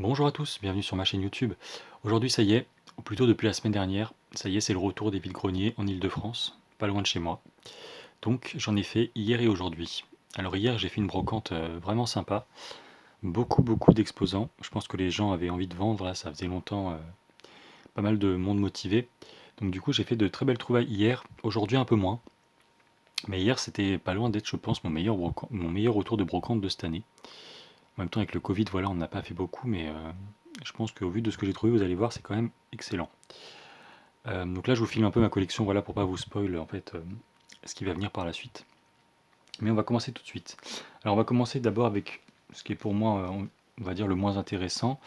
Bonjour à tous, bienvenue sur ma chaîne YouTube. Aujourd'hui, ça y est, ou plutôt depuis la semaine dernière, ça y est, c'est le retour des vide-greniers en Île-de-France, pas loin de chez moi. Donc j'en ai fait hier et aujourd'hui. Alors hier, j'ai fait une brocante vraiment sympa, beaucoup d'exposants. Je pense que les gens avaient envie de vendre, là, ça faisait longtemps, pas mal de monde motivé. Donc du coup, j'ai fait de très belles trouvailles hier, aujourd'hui un peu moins. Mais hier, c'était pas loin d'être, je pense, mon meilleur retour de brocante de cette année. En même temps, avec le Covid, voilà, on n'a pas fait beaucoup, mais je pense qu'au vu de ce que j'ai trouvé, vous allez voir, c'est quand même excellent. Donc là, je vous filme un peu ma collection, voilà, pour pas vous spoil en fait ce qui va venir par la suite. Mais on va commencer tout de suite. Alors, on va commencer d'abord avec ce qui est pour moi, on va dire, le moins intéressant.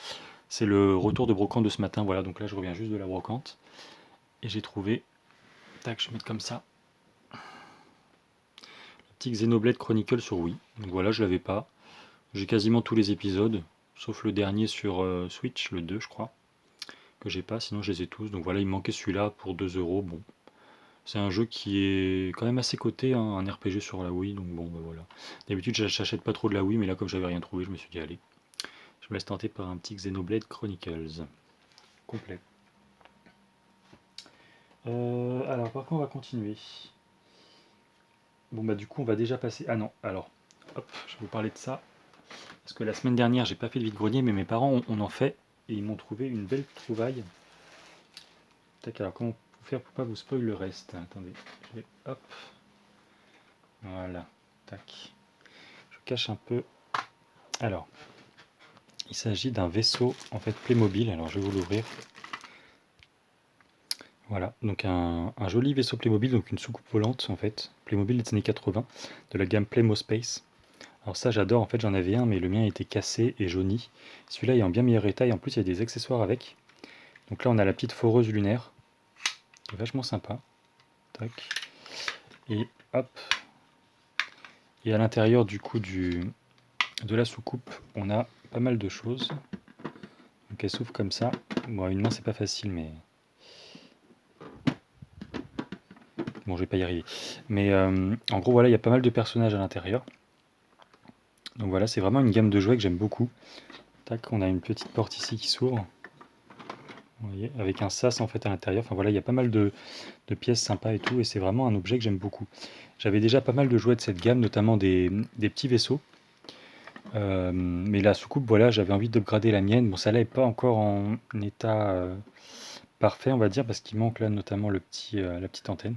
C'est le retour de brocante de ce matin. Voilà, donc là, je reviens juste de la brocante. Et j'ai trouvé, tac, je vais mettre comme ça, le petit Xenoblade Chronicle sur Wii. Donc voilà, je l'avais pas. J'ai quasiment tous les épisodes, sauf le dernier sur Switch, le 2, je crois, que j'ai pas. Sinon, je les ai tous. Donc voilà, il me manquait celui-là pour 2 euros. Bon, c'est un jeu qui est quand même assez coté, hein, un RPG sur la Wii, donc bon, bah voilà. D'habitude, j'achète pas trop de la Wii, mais là, comme j'avais rien trouvé, je me suis dit, allez, je me laisse tenter par un petit Xenoblade Chronicles complet. Alors, par contre, on va continuer. Bon, bah, du coup, on va déjà passer. Ah non, alors, hop, je vais vous parler de ça. Parce que la semaine dernière, j'ai pas fait de vide-grenier, mais mes parents on en fait, et ils m'ont trouvé une belle trouvaille. Tac, alors, comment faire pour pas vous spoil le reste? Attendez, je vais, hop, voilà, tac. Je cache un peu. Alors, il s'agit d'un vaisseau en fait Playmobil. Alors je vais vous l'ouvrir. Voilà, donc un joli vaisseau Playmobil, donc une soucoupe volante en fait, Playmobil des années 80, de la gamme Playmo Space. Alors ça j'adore, en fait j'en avais un mais le mien était cassé et jauni. Celui-là est en bien meilleur état et en plus il y a des accessoires avec. Donc là on a la petite foreuse lunaire, qui est vachement sympa. Tac. Et hop. Et à l'intérieur du coup de la soucoupe, on a pas mal de choses. Donc elle s'ouvre comme ça. Bon, une main c'est pas facile mais bon, je vais pas y arriver. Mais en gros, voilà, il y a pas mal de personnages à l'intérieur. Donc voilà, c'est vraiment une gamme de jouets que j'aime beaucoup. Tac, on a une petite porte ici qui s'ouvre. Vous voyez, avec un sas en fait à l'intérieur. Enfin voilà, il y a pas mal de pièces sympas et tout. Et c'est vraiment un objet que j'aime beaucoup. J'avais déjà pas mal de jouets de cette gamme, notamment des petits vaisseaux. Mais la soucoupe, voilà, j'avais envie d'upgrader la mienne. Bon, celle-là n'est pas encore en état parfait, on va dire, parce qu'il manque là notamment la petite antenne.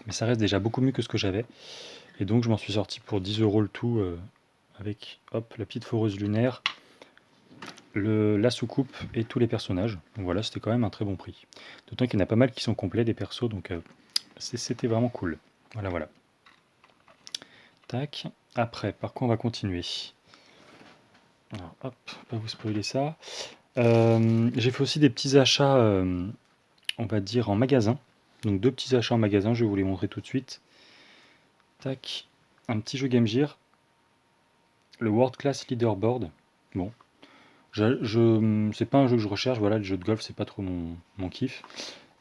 Mais ça reste déjà beaucoup mieux que ce que j'avais. Et donc je m'en suis sorti pour 10 euros le tout, avec hop, la petite foreuse lunaire, la soucoupe et tous les personnages. Donc voilà, c'était quand même un très bon prix. D'autant qu'il y en a pas mal qui sont complets des persos, donc c'était vraiment cool. Voilà, voilà. Tac. Après, par quoi on va continuer? Alors hop, pas vous spoiler ça. J'ai fait aussi des petits achats, on va dire en magasin. Donc deux petits achats en magasin, je vais vous les montrer tout de suite. Tac. Un petit jeu Game Gear, le World Class Leaderboard. Bon, c'est pas un jeu que je recherche, voilà, le jeu de golf, c'est pas trop mon kiff.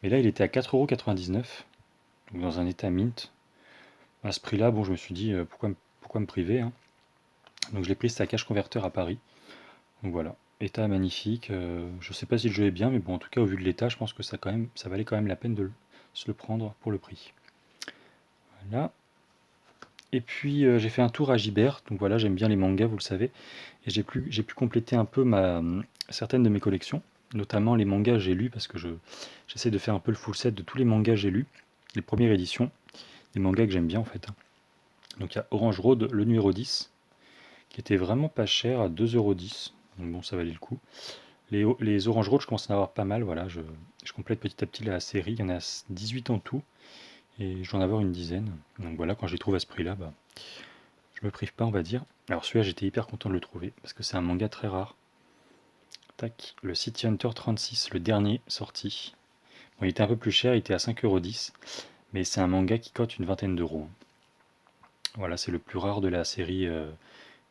Mais là, il était à 4,99 €, donc dans un état mint. À ce prix-là, bon, je me suis dit, pourquoi me priver, hein. Donc je l'ai pris, c'était à Cash Converter à Paris. Donc voilà, état magnifique. Je sais pas si le jeu est bien, mais bon, en tout cas, au vu de l'état, je pense que ça valait quand même la peine de se le prendre pour le prix. Voilà. Et puis, j'ai fait un tour à Gibert, donc voilà, j'aime bien les mangas, vous le savez. Et j'ai pu compléter un peu certaines de mes collections, notamment les mangas que j'ai lus, parce que j'essaie de faire un peu le full set de tous les mangas que j'ai lus, les premières éditions, des mangas que j'aime bien en fait, hein. Donc il y a Orange Road, le numéro 10, qui était vraiment pas cher, à 2,10 €, donc bon, ça valait le coup. Les Orange Road, je commence à en avoir pas mal, voilà, je complète petit à petit la série, il y en a 18 en tout, et je dois en avoir une dizaine. Donc voilà, quand je les trouve à ce prix-là, bah, je me prive pas, on va dire. Alors celui-là, j'étais hyper content de le trouver, parce que c'est un manga très rare. Tac, le City Hunter 36, le dernier sorti. Bon, il était un peu plus cher, il était à 5,10 €, mais c'est un manga qui cote une vingtaine d'euros. Voilà, c'est le plus rare de la série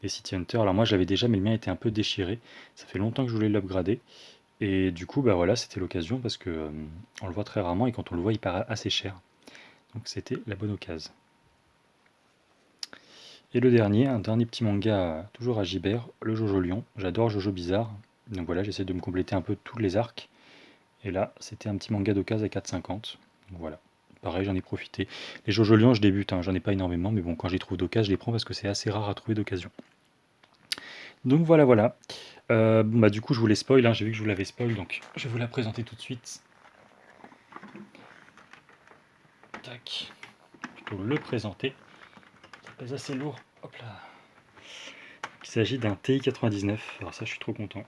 des City Hunter. Alors moi, j'avais déjà, mais le mien était un peu déchiré. Ça fait longtemps que je voulais l'upgrader. Et du coup, bah voilà, c'était l'occasion parce que on le voit très rarement et quand on le voit, il paraît assez cher. Donc c'était la bonne occasion. Et le dernier, un dernier petit manga, toujours à Gibert, le Jojo Lion. J'adore Jojo Bizarre. Donc voilà, j'essaie de me compléter un peu tous les arcs. Et là, c'était un petit manga d'occasion à 4,50. Donc voilà. Pareil, j'en ai profité. Les Jojo Lion, je débute, hein, j'en ai pas énormément, mais bon, quand j'y trouve d'occasion, je les prends parce que c'est assez rare à trouver d'occasion. Donc voilà, voilà. Bon, bah du coup, je vous les spoil, hein, j'ai vu que je vous l'avais spoil, donc je vais vous la présenter tout de suite. Tac. Plutôt le présenter. Ça pèse assez lourd. Hop là. Il s'agit d'un TI-99. Alors ça, je suis trop content.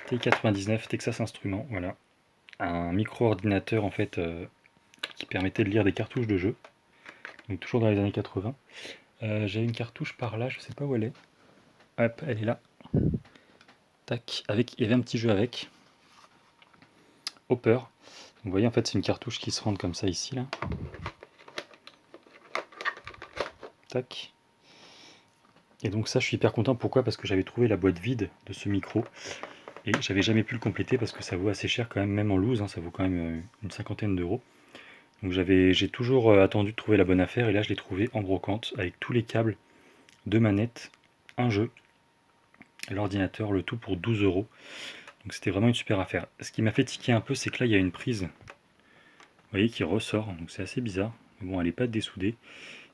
TI-99, Texas Instruments, voilà. Un micro-ordinateur en fait qui permettait de lire des cartouches de jeu. Donc toujours dans les années 80. J'avais une cartouche par là, je sais pas où elle est. Hop, elle est là. Tac, il y avait un petit jeu avec. Hopper. Donc, vous voyez en fait c'est une cartouche qui se rentre comme ça ici là. Tac. Et donc ça je suis hyper content, pourquoi? Parce que j'avais trouvé la boîte vide de ce micro. Et j'avais jamais pu le compléter parce que ça vaut assez cher quand même en loose, hein, ça vaut quand même une cinquantaine d'euros. Donc j'ai toujours attendu de trouver la bonne affaire et là je l'ai trouvé en brocante avec tous les câbles, deux manettes, un jeu, l'ordinateur, le tout pour 12 euros. Donc c'était vraiment une super affaire. Ce qui m'a fait tiquer un peu, c'est que là il y a une prise, vous voyez, qui ressort, donc c'est assez bizarre. Mais bon, elle n'est pas dessoudée.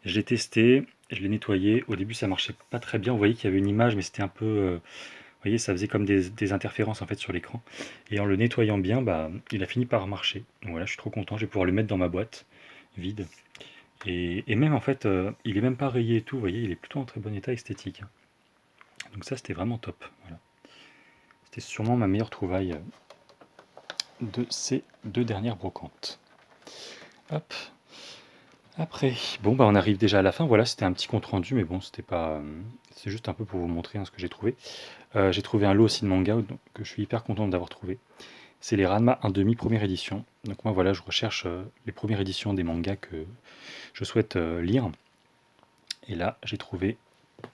Je l'ai testé, je l'ai nettoyé. Au début ça marchait pas très bien, vous voyez qu'il y avait une image, mais c'était un peu... vous voyez, ça faisait comme des interférences en fait sur l'écran. Et en le nettoyant bien, bah, il a fini par marcher. Donc voilà, je suis trop content, je vais pouvoir le mettre dans ma boîte vide. Et même en fait, il est même pas rayé et tout, vous voyez, il est plutôt en très bon état esthétique. Donc ça, c'était vraiment top. Voilà. C'était sûrement ma meilleure trouvaille de ces deux dernières brocantes. Hop. Après, bon bah on arrive déjà à la fin. Voilà, c'était un petit compte rendu, mais bon, c'était pas, c'est juste un peu pour vous montrer hein, ce que j'ai trouvé. J'ai trouvé un lot aussi de manga que je suis hyper content d'avoir trouvé. C'est les Ranma 1/2 première édition. Donc moi voilà, je recherche les premières éditions des mangas que je souhaite lire. Et là, j'ai trouvé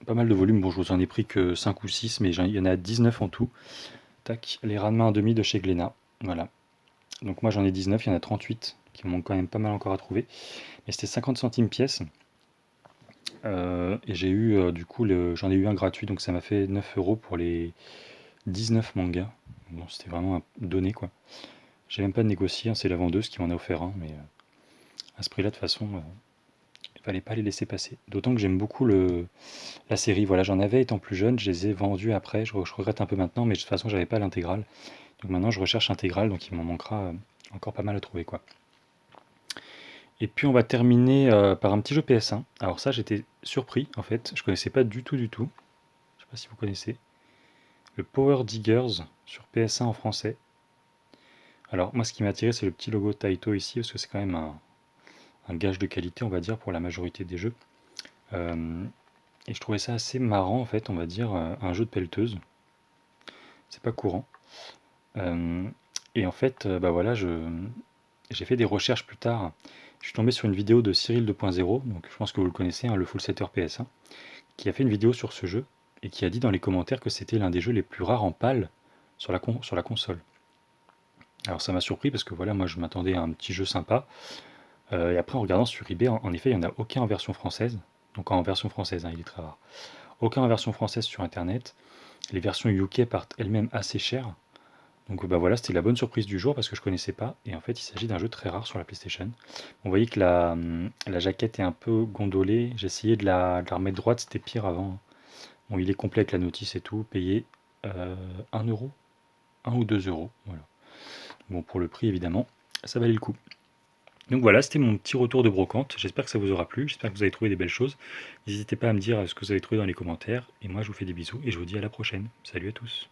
pas mal de volumes. Bon, je vous en ai pris que 5 ou 6, mais il y en a 19 en tout. Tac, les Ranma 1/2 de chez Glénat. Voilà. Donc moi j'en ai 19, il y en a 38 qui me manquent quand même pas mal encore à trouver. Mais c'était 50 centimes pièce. Et j'ai eu du coup j'en ai eu un gratuit, donc ça m'a fait 9 euros pour les 19 mangas. Bon, c'était vraiment donné quoi. J'ai même pas négocié, hein, c'est la vendeuse qui m'en a offert un, mais à ce prix-là, de toute façon, il fallait pas les laisser passer. D'autant que j'aime beaucoup la série. Voilà, j'en avais étant plus jeune, je les ai vendus après. Je regrette un peu maintenant, mais de toute façon, j'avais pas l'intégrale. Donc maintenant, je recherche l'intégrale, donc il m'en manquera encore pas mal à trouver, quoi. Et puis on va terminer par un petit jeu PS1. Alors ça, j'étais surpris en fait. Je connaissais pas du tout, du tout. Je sais pas si vous connaissez. Le Power Diggers sur PS1 en français. Alors moi, ce qui m'a attiré, c'est le petit logo Taito ici, parce que c'est quand même un gage de qualité, on va dire, pour la majorité des jeux. Et je trouvais ça assez marrant, en fait, on va dire, un jeu de pelleteuse. C'est pas courant. Et en fait, bah voilà, j'ai fait des recherches plus tard. Je suis tombé sur une vidéo de Cyril 2.0, donc je pense que vous le connaissez, hein, le full setter PS1, qui a fait une vidéo sur ce jeu et qui a dit dans les commentaires que c'était l'un des jeux les plus rares en PAL sur la console. Alors ça m'a surpris parce que voilà, moi je m'attendais à un petit jeu sympa. Et après en regardant sur eBay, en effet, il n'y en a aucun en version française. Donc en version française, hein, il est très rare. Aucun en version française sur internet. Les versions UK partent elles-mêmes assez chères. Donc bah voilà, c'était la bonne surprise du jour parce que je connaissais pas. Et en fait, il s'agit d'un jeu très rare sur la PlayStation. On voyait que la jaquette est un peu gondolée. J'ai essayé de la remettre droite, c'était pire avant. Bon, il est complet avec la notice et tout, payé 1 euro, 1 ou 2 euros. Voilà. Bon, pour le prix, évidemment, ça valait le coup. Donc voilà, c'était mon petit retour de brocante. J'espère que ça vous aura plu. J'espère que vous avez trouvé des belles choses. N'hésitez pas à me dire ce que vous avez trouvé dans les commentaires. Et moi, je vous fais des bisous et je vous dis à la prochaine. Salut à tous.